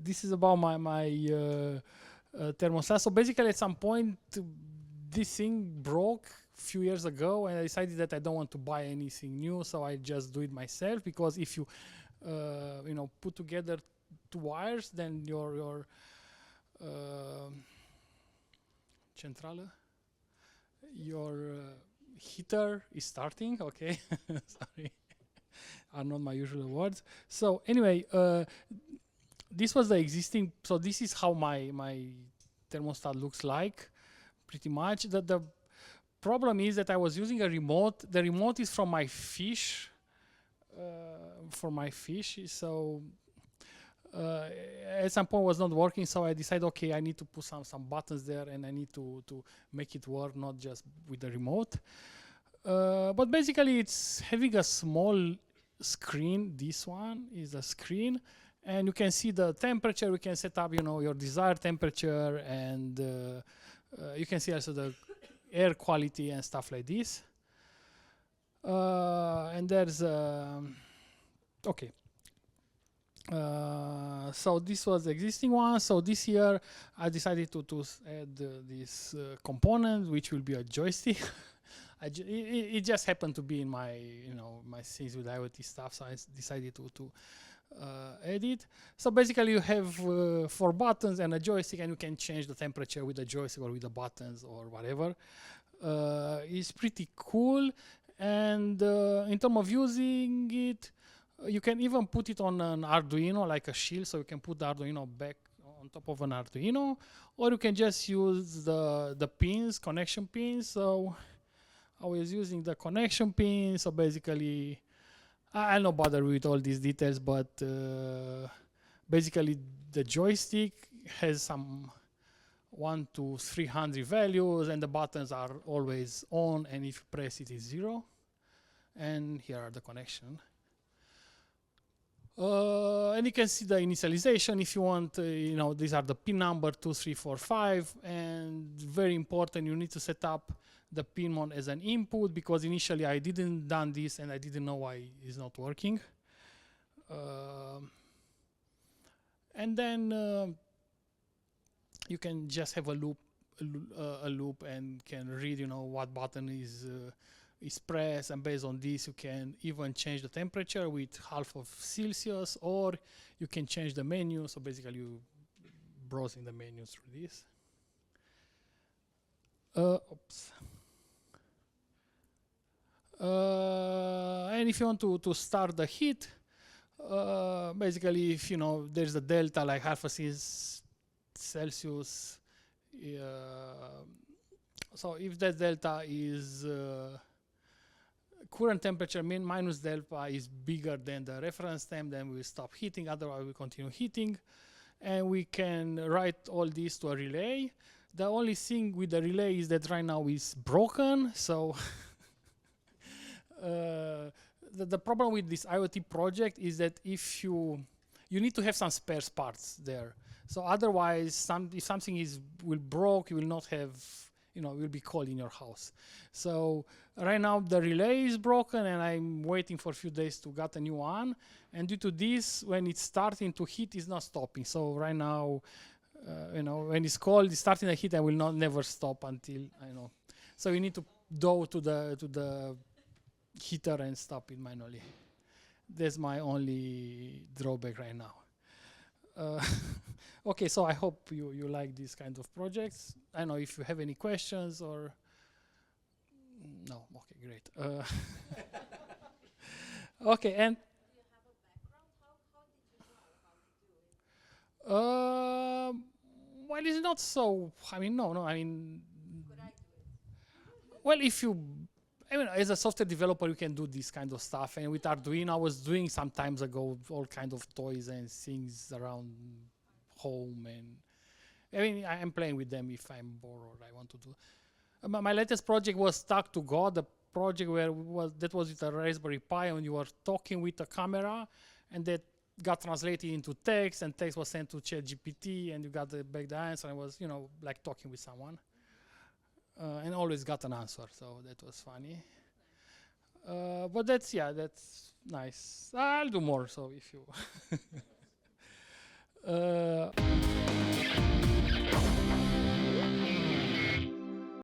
this is about my thermostat. So basically, at some point, this thing broke a few years ago, and I decided that I don't want to buy anything new, so I just do it myself. Because if you, put together two wires, then your centrale, your heater is starting. Okay, sorry, are not my usual words. So anyway, this was the existing. So this is how my thermostat looks like, pretty much. The problem is that I was using a remote. The remote is from my fish. For my fish, so at some point was not working, so I decided, okay, I need to put some buttons there, and I need to make it work, not just with the remote. But basically, it's having a small screen. This one is a screen, and you can see the temperature. You can set up, your desired temperature, and you can see also the air quality and stuff like this. And there's okay. So this was the existing one. So this year I decided to add this component, which will be a joystick. It just happened to be in my my things with IoT stuff, so I decided to add it. So basically, you have 4 buttons and a joystick, and you can change the temperature with the joystick or with the buttons or whatever. It's pretty cool. And in terms of using it, you can even put it on an Arduino, like a shield, so you can put the Arduino back on top of an Arduino, or you can just use the pins, connection pins. So I was using the connection pins. So basically, I'll not bother with all these details, but basically the joystick has some 1 to 300 values, and the buttons are always on, and if you press it is 0. And here are the connection. And you can see the initialization if you want. These are the pin number 2, 3, 4, 5, and very important, you need to set up the pin mode as an input, because initially I didn't done this and I didn't know why it's not working. And then you can just have a loop and can read, what button is pressed, and based on this, you can even change the temperature with half of Celsius, or you can change the menu. So basically, you browsing the menu through this. Oops. And if you want to start the heat, basically, if there's a delta like half a Celsius, so if that delta is current temperature minus delta is bigger than the reference temp, then we stop heating. Otherwise, we continue heating, and we can write all this to a relay. The only thing with the relay is that right now it's broken. So the problem with this IoT project is that if you need to have some spare parts there. So otherwise, if something will broke, you will not have, will be cold in your house. So right now the relay is broken, and I'm waiting for a few days to get a new one. And due to this, when it's starting to heat, it's not stopping. So right now, when it's cold, it's starting to heat, and will never stop until So you need to go to the heater and stop it manually. That's my only drawback right now. Okay, so I hope you like these kind of projects. I don't know if you have any questions or no. Okay, great. Okay, and Do you have a background? How did you know how to do it? well, it's not so. I mean, no. I mean, Could I do it? well, if you, as a software developer, you can do this kind of stuff. And with Arduino, I was doing some times ago all kind of toys and things around home, and I'm playing with them if I'm bored or I want to do. My latest project was Talk to God, the project that was with a Raspberry Pi, and you were talking with a camera, and that got translated into text, and text was sent to ChatGPT, and you got back the answer. And was like talking with someone, and always got an answer. So that was funny. But that's nice. I'll do more. So if you.